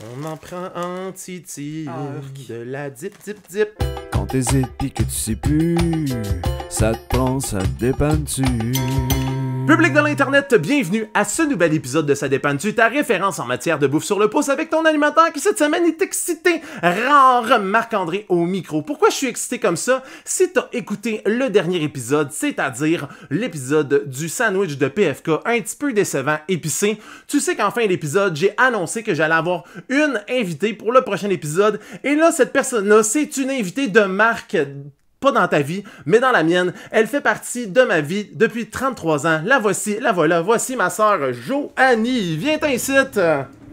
On en prend un titi de la dip dip dip. Quand t'hésites pis que tu sais plus, ça te prend, ça te dépanne-tu. Public de l'Internet, bienvenue à ce nouvel épisode de Ça dépanne-tu, ta référence en matière de bouffe sur le pouce avec ton animateur qui cette semaine est excité, rare Marc-André au micro. Pourquoi je suis excité comme ça? Si t'as écouté le dernier épisode, c'est-à-dire l'épisode du sandwich de PFK, un petit peu décevant, épicé, tu sais qu'en fin d'épisode, j'ai annoncé que j'allais avoir une invitée pour le prochain épisode, et là, cette personne-là, c'est une invitée de marque. Pas dans ta vie, mais dans la mienne. Elle fait partie de ma vie depuis 33 ans. La voici, la voilà. Voici ma sœur Joanie. Viens-t'en ici.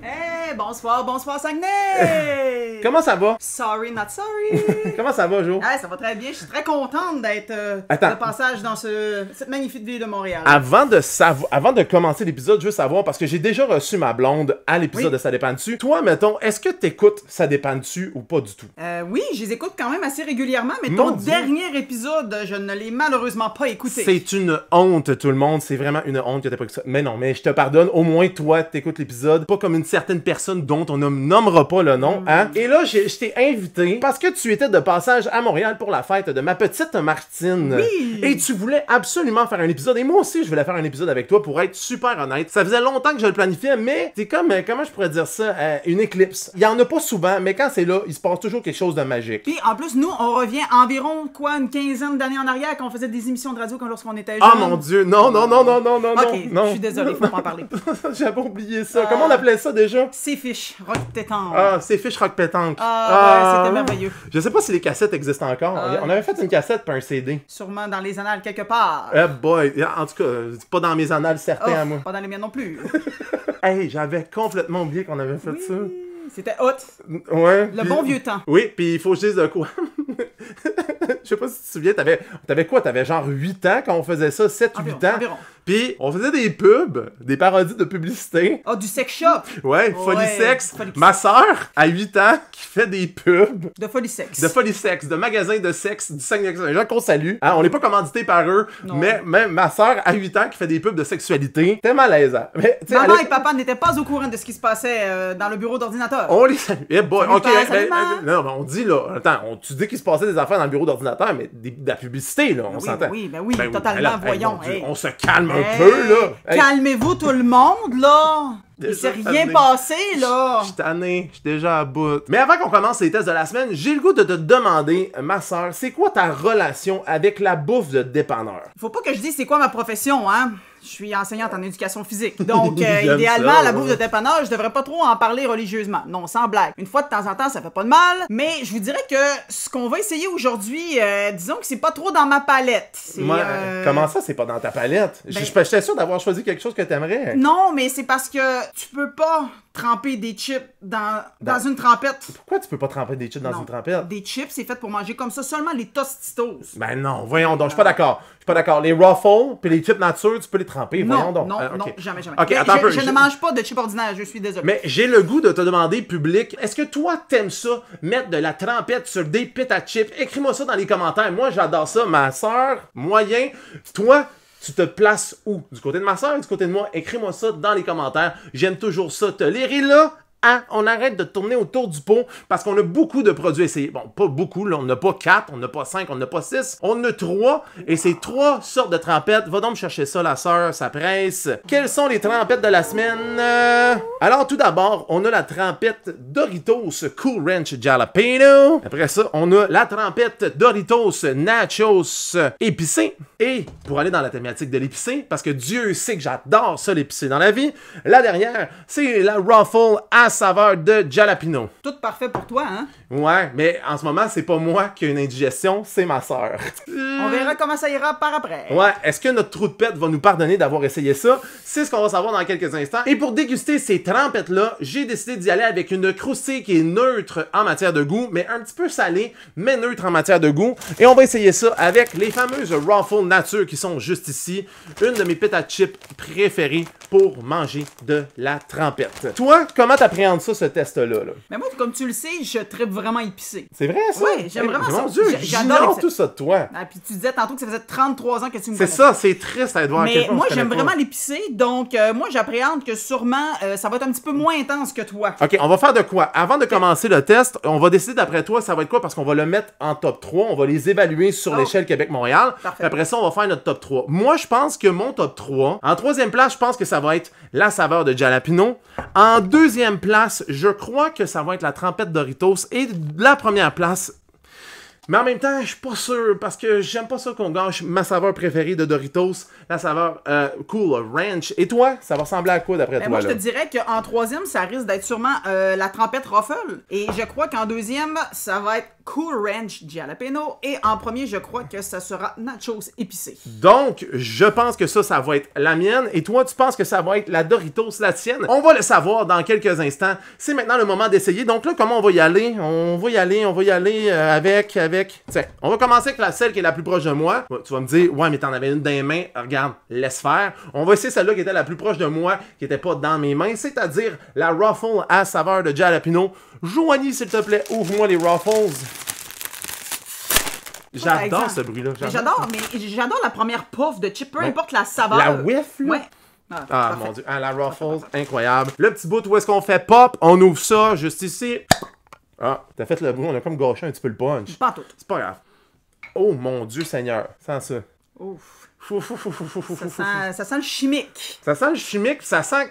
Hey, bonsoir Saguenay! Comment ça va? Sorry, not sorry! Comment ça va, Jo? Hey, ça va très bien, je suis très contente d'être de passage dans cette magnifique ville de Montréal. Avant de commencer l'épisode, je veux savoir, parce que j'ai déjà reçu ma blonde à l'épisode de Ça dépend-tu. Toi, mettons, est-ce que t'écoutes Ça dépend-tu ou pas du tout? Oui, je les écoute quand même assez régulièrement, mais Mon ton Dieu. dernier épisode, je ne l'ai malheureusement pas écouté. C'est une honte, tout le monde. C'est vraiment une honte que t'aies pas écouté ça. Mais non, mais je te pardonne. Au moins, toi, t'écoutes l'épisode. Pas comme une certaine personne dont on ne nommera pas le nom, hein? Et là, je t'ai invité parce que tu étais de passage à Montréal pour la fête de ma petite Martine. Oui! Et tu voulais absolument faire un épisode. Et moi aussi, je voulais faire un épisode avec toi pour être super honnête. Ça faisait longtemps que je le planifiais, mais c'est comme, comment je pourrais dire ça? Une éclipse. Il y en a pas souvent, mais quand c'est là, il se passe toujours quelque chose de magique. Puis en plus, nous, on revient environ, une quinzaine d'années en arrière quand on faisait des émissions de radio quand lorsqu'on était jeunes. Oh mon Dieu, non. Ok, non. je suis désolé, faut pas en parler. J'avais oublié ça. Comment on appelait ça déjà? C'est fiche, rock tétan. Ah, c'est Fish Rock Pétanque. Ouais, c'était merveilleux. Je sais pas si les cassettes existent encore. On avait fait une cassette puis un CD. Sûrement dans les annales quelque part. Eh boy, en tout cas, c'est pas dans mes annales certains à moi. Pas dans les miennes non plus. Hey, j'avais complètement oublié qu'on avait fait ça. C'était hot. Ouais. Le bon vieux temps. Oui, puis il faut que je dise de quoi. Je sais pas si tu te souviens, t'avais quoi? T'avais genre 8 ans quand on faisait ça, 7 ou 8 ans. Environ. Puis on faisait des pubs, des parodies de publicité. Du sex shop. Ouais, Folie Sex. Folie Ma sœur, à 8 ans, qui fait des pubs. De folie sexe. De Folie Sex, de magasins de sexe du Saguenay-Lac-Saint-Jean qu'on salue. Hein, on n'est pas commandité par eux, Non. mais même ma sœur à 8 ans qui fait des pubs de sexualité, c'était malaisant. Mais, Maman et papa n'étaient pas au courant de ce qui se passait dans le bureau d'ordinateur. on les salue. Eh boy, Salut, ok, père, salut, maman. non, mais on dit là, attends, tu dis qu'il se passait des affaires dans le bureau d'ordinateur, mais de la publicité là, on s'entend. Ben oui, totalement, voyons. mon Dieu, Hey. on se calme un Hey, peu là. Hey, calmez-vous tout le monde, là. Il Déjà s'est rien tanné. passé, là. Je suis tanné, je suis déjà à bout. Mais avant qu'on commence les tests de la semaine, j'ai le goût de te demander, ma sœur, c'est quoi ta relation avec la bouffe de dépanneur? Faut pas que je dise c'est quoi ma profession, hein. Je suis enseignante en éducation physique. Donc, J'aime idéalement, ça, la ouais. bouffe de dépanneur, je devrais pas trop en parler religieusement. Non, sans blague. Une fois de temps en temps, ça fait pas de mal. Mais je vous dirais que ce qu'on va essayer aujourd'hui, disons que c'est pas trop dans ma palette. C'est, Moi, comment ça, c'est pas dans ta palette? Ben- J'étais sûr d'avoir choisi quelque chose que t'aimerais. Non, mais c'est parce que tu peux pas tremper des chips dans une trempette. Pourquoi tu peux pas tremper des chips dans Non. une trempette? Des chips, c'est fait pour manger comme ça, seulement les Tostitos. Ben non, voyons donc, je suis pas d'accord. Je suis pas d'accord. Les Ruffles puis les chips nature, tu peux les tremper, voyons Non, donc. non, Ok. non, jamais. Ok, Mais attends un peu. je ne mange pas de chips ordinaires, je suis désolé. Mais j'ai le goût de te demander, public, est-ce que toi, t'aimes ça, mettre de la trempette sur des pits à chips? Écris-moi ça dans les commentaires. Moi, j'adore ça. Ma sœur, moyen. Toi, tu te places où? Du côté de ma sœur ou du côté de moi? Écris-moi ça dans les commentaires. J'aime toujours ça te lire. Et là, on arrête de tourner autour du pot parce qu'on a beaucoup de produits essayés. Bon, pas beaucoup, là. On n'a pas 4, on n'a pas 5, on n'a pas 6. On a 3. Et c'est 3 sortes de trempettes. Va donc me chercher ça, la sœur, ça presse. Quelles sont les trempettes de la semaine? Alors, tout d'abord, on a la trempette Doritos Cool Ranch Jalapeno. Après ça, on a la trempette Doritos Nachos épicé. Et pour aller dans la thématique de l'épicé, parce que Dieu sait que j'adore ça, l'épicé dans la vie, la dernière, c'est la Ruffle à saveur de jalapeno. Tout parfait pour toi, hein? Ouais, mais en ce moment, c'est pas moi qui ai une indigestion, c'est ma sœur. On verra comment ça ira par après. Ouais, est-ce que notre trou de pète va nous pardonner d'avoir essayé ça? C'est ce qu'on va savoir dans quelques instants. Et pour déguster ces trempettes-là, j'ai décidé d'y aller avec une croustille qui est neutre en matière de goût, mais un petit peu salée, mais neutre en matière de goût. Et on va essayer ça avec les fameuses Ruffles nature qui sont juste ici. Une de mes pits à chips préférées pour manger de la trempette. Toi, comment t'apprécies appréhendes ça, ce test-là? Là? Mais moi, comme tu le sais, je tripe vraiment épicé. C'est vrai, ça? Ouais, j'aime vraiment ça. Mon Dieu, J'adore j'ignore tout ça de toi. Ah, puis tu disais tantôt que ça faisait 33 ans que tu me C'est connais. ça, c'est triste à voir à quel Mais point moi, on se j'aime connaît pas. vraiment l'épicé, donc moi, j'appréhende que sûrement, ça va être un petit peu moins intense que toi. OK, on va faire de quoi? Avant de commencer le test, on va décider d'après toi, ça va être quoi? Parce qu'on va le mettre en top 3. On va les évaluer sur l'échelle Québec-Montréal. Parfait. Puis après ça, on va faire notre top 3. Moi, je pense que mon top 3, en troisième place, je pense que ça va être la saveur de jalapeno. En deuxième place, je crois que ça va être la trempette Doritos. Et la première place... Mais en même temps, je suis pas sûr, parce que j'aime pas ça qu'on gâche ma saveur préférée de Doritos, la saveur Cool Ranch. Et toi, ça va ressembler à quoi d'après toi? Moi, je te là? dirais qu'en troisième, ça risque d'être sûrement la trempette Ruffle. Et je crois qu'en deuxième, ça va être Cool Ranch Jalapeno. Et en premier, je crois que ça sera Nachos épicé. Donc, je pense que ça va être la mienne. Et toi, tu penses que ça va être la Doritos, la tienne? On va le savoir dans quelques instants. C'est maintenant le moment d'essayer. Donc là, comment on va y aller? On va y aller avec... Tiens, on va commencer avec celle qui est la plus proche de moi. Tu vas me dire, ouais, mais t'en avais une dans les mains. Regarde, laisse faire. On va essayer celle-là qui était la plus proche de moi, qui était pas dans mes mains, c'est-à-dire la Ruffle à saveur de jalapeno. Joanie, s'il te plaît, ouvre-moi les Ruffles. J'adore ce bruit-là. Mais j'adore la première puff de chip, peu importe la saveur. La whiff, là? Ouais. Ah, parfait. mon Dieu. Ah, la Ruffles, incroyable. Le petit bout où est-ce qu'on fait pop, on ouvre ça, juste ici. Ah, t'as fait le bruit, on a comme gâché un petit peu le punch. Pas tout. C'est pas grave. Oh, mon Dieu Seigneur. Sens ça. Ouf. Fou, fou, fou, fou, fou, fou, fou, fou. Ça sent le chimique. Ça sent le chimique, ça sent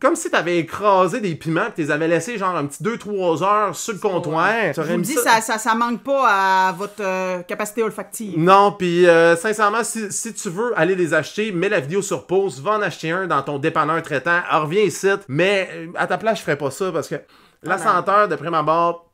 comme si t'avais écrasé des piments et t'es avais laissé genre un petit 2-3 heures sur le comptoir. Je vous le dis, ça manque pas à votre capacité olfactive. Non, puis sincèrement, si tu veux aller les acheter, mets la vidéo sur pause, va en acheter un dans ton dépanneur traitant, reviens ici, mais à ta place, je ferais pas ça parce que la senteur, de prime abord...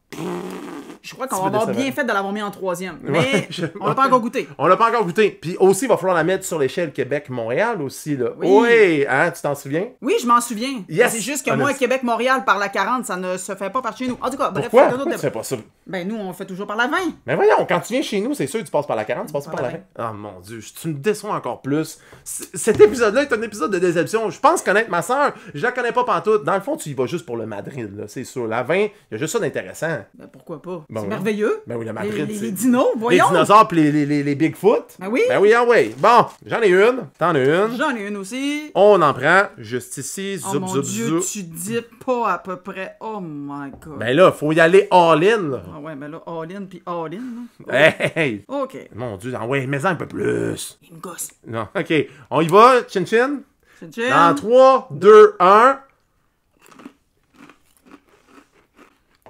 Je crois qu'on va avoir bien fait de l'avoir mis en troisième. Mais Ouais, on l'a pas encore goûté. On l'a pas encore goûté. Puis aussi, il va falloir la mettre sur l'échelle Québec-Montréal aussi, là. Oui. Oui, hein, tu t'en souviens? Oui, je m'en souviens. Yes! C'est juste que Ah, moi, mais- Québec-Montréal par la 40, ça ne se fait pas par chez nous. En tout cas, bref, Pourquoi? c'est un autre Pourquoi tu débat. fais pas ça? Ben, nous, on fait toujours par la 20. Mais voyons, quand tu viens chez nous, c'est sûr que tu passes par la 40, tu passes Par par la la 20. Ah mon Dieu, tu me déçois encore plus. Cet épisode-là est un épisode de déception. Je pense connaître ma soeur, je la connais pas pantoute. Dans le fond, tu y vas juste pour le Madrid, là, c'est sûr. La 20, il y a juste ça d'intéressant. Ben, pourquoi pas? Ben C'est oui. merveilleux. Ben oui, le Madrid, Les c'est... dinos, Les voyons. dinosaures pis les Bigfoot. Ben oui. Ben oui, ah oui. Bon, j'en ai une. T'en as une. J'en ai une aussi. On en prend juste ici. Oh Zoup, mon zoup, Dieu, zoup. tu dis pas à peu près. Oh my god. Ben là, faut y aller all-in, là. Ah ouais, ben là, all-in puis all-in. là. Hey! Ok. Mon Dieu, ah ouais, mets-en un peu plus. Il me gosse. Non, ok. On y va, chin-chin? C'est chill. Dans 3, 2, 1.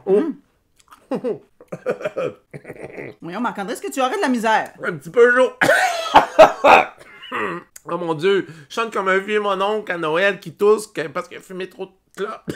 Oh! Voyons, Marc-André, est-ce que tu aurais de la misère? Un petit peu chaud. Oh mon Dieu, je chante comme un vieux mononcle à Noël qui tousse parce qu'il a fumé trop de clopes.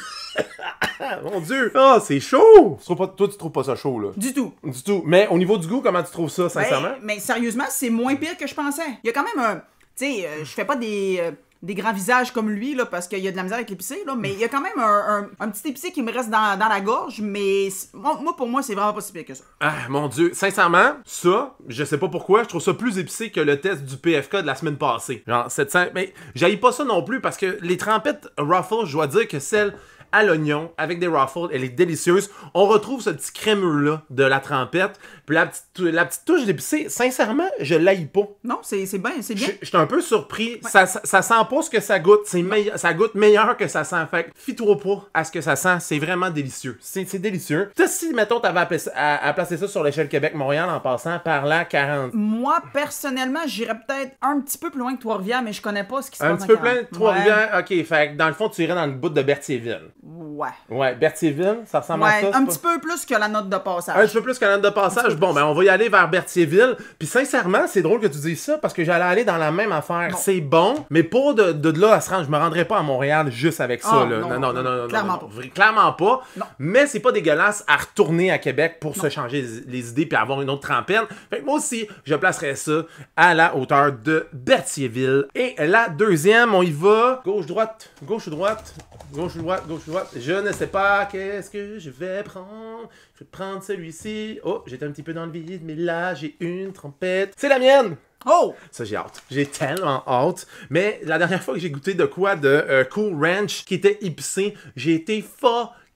Mon Dieu. Ah, c'est chaud. Toi, tu trouves pas ça chaud, là? Du tout. Du tout. Mais au niveau du goût, comment tu trouves ça, sincèrement? Ben, mais sérieusement, c'est moins pire que je pensais. Il y a quand même un... Tu sais, je fais pas des grands visages comme lui, là, parce qu'il y a de la misère avec l'épicé, là, mais il y a quand même un petit épicé qui me reste dans la gorge, mais moi, pour moi, c'est vraiment pas si pire que ça. Ah, mon Dieu. Sincèrement, ça, je sais pas pourquoi, je trouve ça plus épicé que le test du PFK de la semaine passée. Genre, 700... Mais j'haïs pas ça non plus, parce que les trempettes Ruffles, je dois dire que celle à l'oignon, avec des Ruffles, elle est délicieuse. On retrouve ce petit crémeux-là de la trempette. Puis la petite touche d'épicé, sincèrement, je l'haïs pas. Non, c'est bien, c'est bien. J'étais un peu surpris. Ouais. Ça sent pas ce que ça goûte. Ça goûte meilleur que ça sent. Fait que fie-toi pas à ce que ça sent. C'est vraiment délicieux. C'est délicieux. Toi, si, mettons, t'avais à placer ça sur l'échelle Québec-Montréal en passant par la 40. Moi, personnellement, j'irais peut-être un petit peu plus loin que Trois-Rivières, mais je connais pas ce qui se Un passe petit peu dans plein de 40. Trois-Rivières. Ok, fait que dans le fond, tu irais dans le bout de Berthierville. Ouais. Ouais, Berthierville, ça ressemble à ça. Un petit peu plus que la note de passage. Un petit peu plus qu'un note de passage. Bon, ben on va y aller vers Berthierville. Puis sincèrement, c'est drôle que tu dises ça parce que j'allais aller dans la même affaire. Bon. C'est bon, mais pas de là à se rendre. Je me rendrai pas à Montréal juste avec ça. Ah, Là. non, clairement pas. Clairement pas. Non. Mais c'est pas dégueulasse à retourner à Québec pour se changer les idées puis avoir une autre trentaine. Fait que moi aussi, je placerais ça à la hauteur de Berthierville. Et la deuxième, on y va. Gauche-droite, gauche ou droite. Gauche ou droite, gauche ou droite. Je ne sais pas qu'est-ce que je vais prendre. Je vais prendre celui-ci. Oh, j'étais un petit peu dans le vide, mais là, j'ai une trompette. C'est la mienne! Oh! Ça, j'ai hâte. J'ai tellement hâte. Mais la dernière fois que j'ai goûté de quoi de Cool Ranch qui était épicé, j'ai été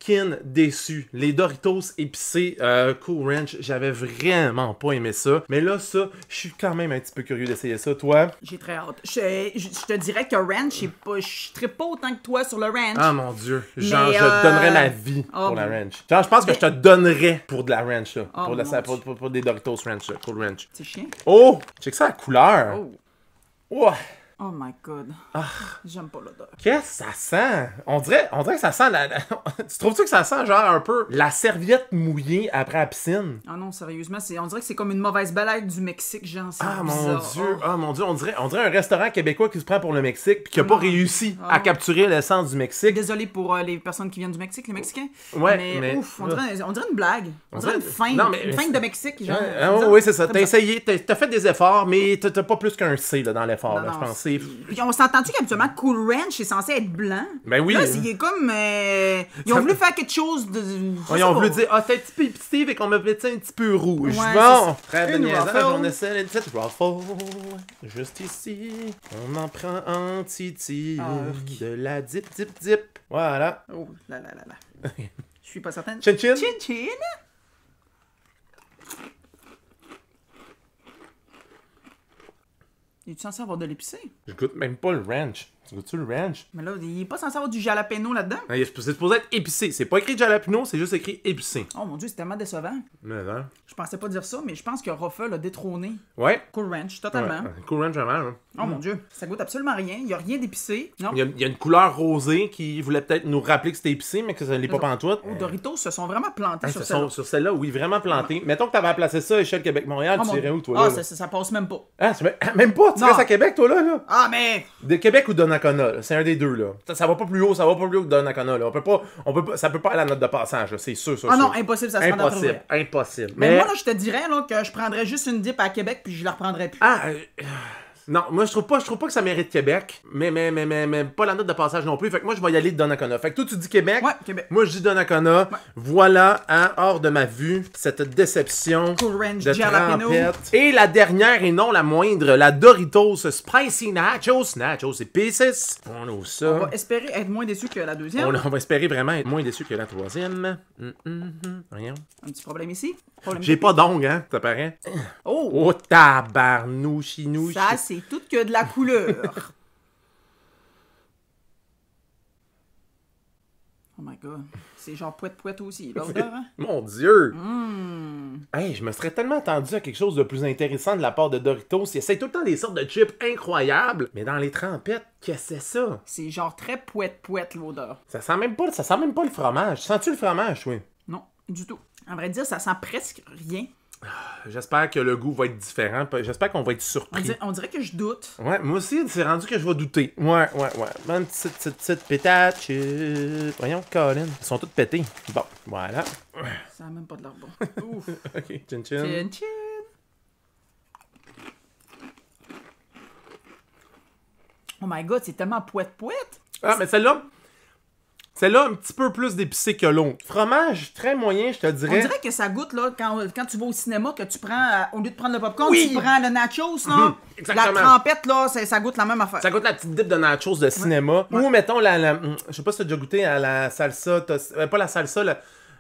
fucking déçu. Les Doritos épicés Cool Ranch, j'avais vraiment pas aimé ça. Mais là, ça, je suis quand même un petit peu curieux d'essayer ça. Toi? J'ai très hâte. Je te dirais que ranch, je trippe pas autant que toi sur le ranch. Ah mon dieu. Genre, Mais, je te donnerais ma vie pour la ranch. Genre, je pense que je te donnerais pour de la ranch, là. Oh, pour des Doritos ranch, là. Cool Ranch. C'est chiant. Oh! Check ça la couleur. Oh. Ouais. Oh my god. J'aime pas l'odeur. Qu'est-ce que ça sent? On dirait que ça sent Tu trouves-tu que ça sent genre un peu la serviette mouillée après la piscine? Ah non, sérieusement, on dirait que c'est comme une mauvaise balade du Mexique, genre. Ah mon bizarre. dieu, mon dieu, on dirait un restaurant québécois qui se prend pour le Mexique puis qui a pas réussi à capturer l'essence du Mexique. Désolé pour les personnes qui viennent du Mexique, les Mexicains. Ouais, mais ouf, on dirait une blague. On dirait une feinte. Non, mais- Une feinte de Mexique, genre. Oui, c'est ça. T'as essayé, t'as fait des efforts, mais t'as pas plus qu'un C là, dans l'effort, là, Non, je pense. C'est- Puis on s'entend-tu qu'habituellement Cool Ranch est censé être blanc? Ben oui. Là, c'est comme. Ils ont voulu faire quelque chose de. Ils ont voulu dire, c'est un petit peu épicé, fait qu'on m'a fait ça un petit peu rouge. Ouais, Bon, c'est trêve de une niaisage, waffle. on essaie une petite waffle. Juste ici, on en prend un petit tir de la dip, dip, dip. Voilà. Oh là là là là. Je suis pas certaine. Chin chin. Chin chin. Es-tu censé avoir de l'épicé? Je goûte même pas le ranch. Tu goûtes-tu le ranch? Mais là, il est pas censé avoir du jalapeno là-dedans? C'est supposé être épicé. C'est pas écrit jalapeno, c'est juste écrit épicé. Oh mon dieu, c'est tellement décevant. Mais hein? Je pensais pas dire ça, mais je pense que Ruffle a détrôné Ouais. Cool Ranch, totalement. Ouais. Cool ranch vraiment. Hein. Oh mon dieu, ça goûte absolument rien. Il y a rien d'épicé. Non. Il y a une couleur rosée qui voulait peut-être nous rappeler que c'était épicé, mais que ça l'est pas pantoute. Oh, Doritos se sont vraiment plantés sur Sur celle-là. sur celle-là, oui, vraiment planté. Mettons que t'avais à placer ça à échelle Québec-Montréal, Oh, tu mon- irais où, toi, Ah, là? ça passe même pas. Ah, même pas, tu Non. restes à Québec, toi, là? Ah, mais... De Québec ou de Donnacona, là. C'est un des deux, là. Ça va pas plus haut, ça va pas plus haut que Donnacona, là. On peut pas, ça peut pas aller à la note de passage, là. C'est sûr, ça. Ah non, sûr. impossible, ça se rend à Impossible, trouver. impossible. Mais moi, là, je te dirais là, que je prendrais juste une dip à Québec puis je la reprendrais plus. Ah, non, moi je trouve pas que ça mérite Québec, mais pas la note de passage non plus. Fait que moi je vais y aller de Donnacona. Fait que toi tu dis Québec, Ouais, Québec. moi je dis Donnacona. Voilà, hein, hors de ma vue, cette déception Cool Ranch de jalapeno. trempette. Et la dernière et non la moindre, la Doritos Spicy Nachos Pieces. On ouvre ça. On va espérer être moins déçu que la deuxième. On va espérer vraiment être moins déçu que la troisième. Voyons. Un petit problème ici. Problème J'ai de- pas d'ongles, hein, ça paraît. Oh, Oh tabarnouchinouchi. ça, c'est tout que de la couleur. Oh my god. C'est genre pouette aussi, l'odeur, hein? Mon Dieu! Hey, je me serais tellement attendu à quelque chose de plus intéressant de la part de Doritos. Ils essayent tout le temps des sortes de chips incroyables, mais dans les trempettes, qu'est-ce que c'est ça? C'est genre très pouette l'odeur. Ça sent même pas le fromage. Sens-tu le fromage, oui? Non, du tout. À vrai dire, ça sent presque rien. J'espère que le goût va être différent. J'espère qu'on va être On surpris. dirait que je doute. Ouais, moi aussi, c'est rendu que je vais douter. Ouais. Bonne petite pétate. Voyons, Colin. Ils sont tous pétés. Bon, voilà. Ça a même pas de l'air bon. Ouf. Ok, chin chin. Chin chin. Oh my god, c'est tellement pouette. Ah, mais celle-là, un petit peu plus d'épicé que l'autre. Fromage, très moyen, je te On dirais. dirait que ça goûte, là, quand tu vas au cinéma, que tu prends, au lieu de prendre le popcorn, Oui. tu prends le nachos, là. exactement. La trempette, là, ça goûte la même affaire. Ça goûte la petite dip de nachos de cinéma. Ou, mettons, je sais pas si t'as déjà goûté à la salsa, pas la salsa,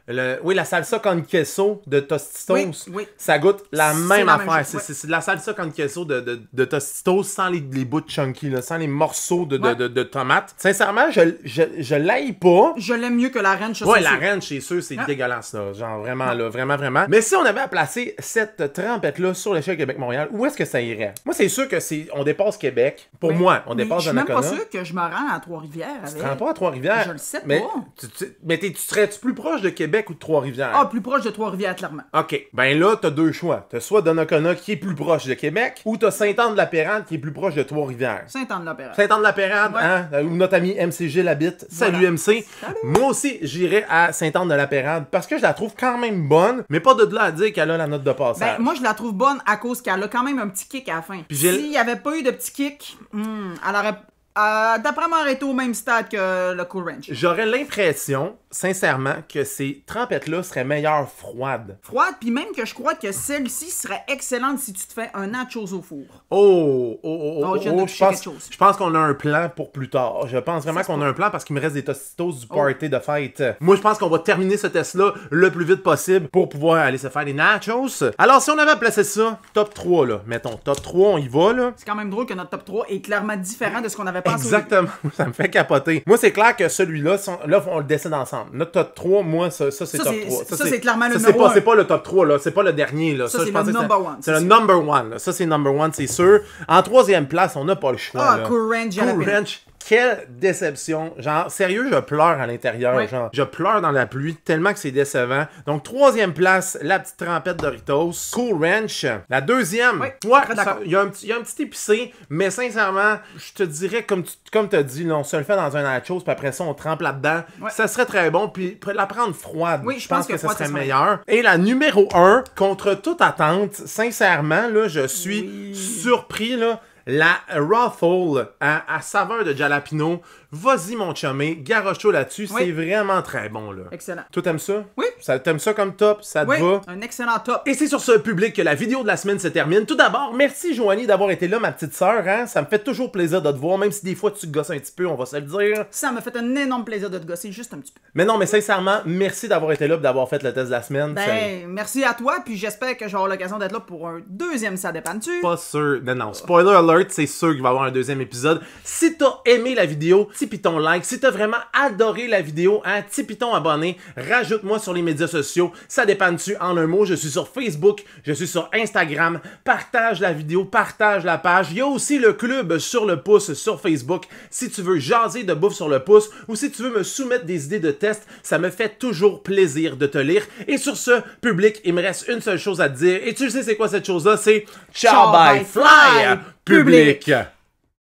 la salsa con queso de Tostitos. Oui. Ça goûte la C'est même la même affaire. chose, C'est de la salsa con queso de Tostitos sans les bouts chunky, là, sans les morceaux de tomates. Sincèrement, je l'aille pas. Je l'aime mieux que la ranch. ça, Ouais, c'est la sûr. ranch, c'est sûr, c'est dégueulasse, là. Genre, vraiment, là, vraiment. Mais si on avait à placer cette trempette-là sur l'échelle Québec-Montréal, où est-ce que ça irait? Moi, c'est sûr que on dépasse Québec. Pour Oui. moi, on Mais dépasse je suis même pas Donnacona. sûr que je me rends à Trois-Rivières avec. Tu te rends pas à Trois-Rivières? Je le sais mais, pas. Mais tu serais-tu plus proche de Québec ou de Trois-Rivières? Ah, plus proche de Trois-Rivières, clairement. OK. Ben là, t'as deux choix. T'as soit Donnacona qui est plus proche de Québec, ou t'as Sainte-Anne-de-la-Pérade qui est plus proche de Trois-Rivières. Saint-Anne-de-la-Pérade. Sainte-Anne-de-la-Pérade, Ouais. hein, où notre ami MCG l'habite. Salut Voilà. MC. Salut. Moi aussi, j'irais à Sainte-Anne-de-la-Pérade parce que je la trouve quand même bonne, mais pas de là à dire qu'elle a la note de passage. Ben, moi, je la trouve bonne à cause qu'elle a quand même un petit kick à la fin. Puis j'ai- S'il n'y avait pas eu de petit kick, elle aurait D'après moi, arrêté au même stade que le Cool Ranch. J'aurais l'impression, sincèrement, que ces trempettes-là seraient meilleures froides. Froide, puis même que je crois que celle-ci serait excellente si tu te fais un nachos au four. Je je viens de toucher quelque chose. Je pense qu'on a un plan pour plus tard. Je pense vraiment qu'on a un plan parce qu'il me reste des Tostitos du party de fête. Moi, je pense qu'on va terminer ce test-là le plus vite possible pour pouvoir aller se faire des nachos. Alors, si on avait placé ça, top 3, là, mettons, top 3, on y va, là. C'est quand même drôle que notre top 3 est clairement différent de ce qu'on avait pensé. Exactement, ça me fait capoter. Moi, c'est clair que celui-là, là, on le décide ensemble. Notre top 3, moi, ça c'est top 3. Ça, c'est clairement le numéro 1. C'est pas le top 3, là. C'est pas le dernier, là. Ça, c'est le number one. C'est le number one, là. Ça, c'est number one, c'est sûr. En troisième place, on n'a pas le choix, là. Cool Ranch, Cool Ranch. Quelle déception. Genre, sérieux, je pleure à l'intérieur. Ouais. Genre, je pleure dans la pluie tellement que c'est décevant. Donc, troisième place, la petite trempette Doritos. Cool Ranch. La deuxième, il y a un petit épicé, mais sincèrement, je te dirais, comme tu as dit, là, on se le fait dans un nachos, puis après ça, on trempe là-dedans. Ouais. Ça serait très bon, puis la prendre froide, je pense que ça serait meilleur. Et la numéro 1, contre toute attente, sincèrement, là, je suis surpris, là. La Ruffle à saveur de jalapeno. Vas-y, mon chumé, garoche-toi là-dessus. C'est vraiment très bon, là. Excellent. Toi, t'aimes ça? Oui. T'aimes ça comme top? Ça te va? Un excellent top. Et c'est sur ce public que la vidéo de la semaine se termine. Tout d'abord, merci, Joanie, d'avoir été là, ma petite sœur. Hein? Ça me fait toujours plaisir de te voir, même si des fois, tu te gosses un petit peu, on va se le dire. Ça m'a fait un énorme plaisir de te gosser, juste un petit peu. Mais non, mais sincèrement, merci d'avoir été là et d'avoir fait le test de la semaine. Merci à toi, puis j'espère que j'aurai l'occasion d'être là pour un deuxième Ça dépend-tu? Pas sûr. Non. Spoiler alert, c'est sûr qu'il va y avoir un deuxième épisode. Si t'as aimé la vidéo, tipe ton like. Si t'as vraiment adoré la vidéo, hein, tipe ton abonné. Rajoute-moi sur les médias sociaux. Ça dépend-tu en un mot. Je suis sur Facebook, je suis sur Instagram. Partage la vidéo, partage la page. Il y a aussi le club sur le pouce sur Facebook. Si tu veux jaser de bouffe sur le pouce ou si tu veux me soumettre des idées de tests, ça me fait toujours plaisir de te lire. Et sur ce, public, il me reste une seule chose à te dire. Et tu sais c'est quoi cette chose-là? C'est ciao, bye, fly, public!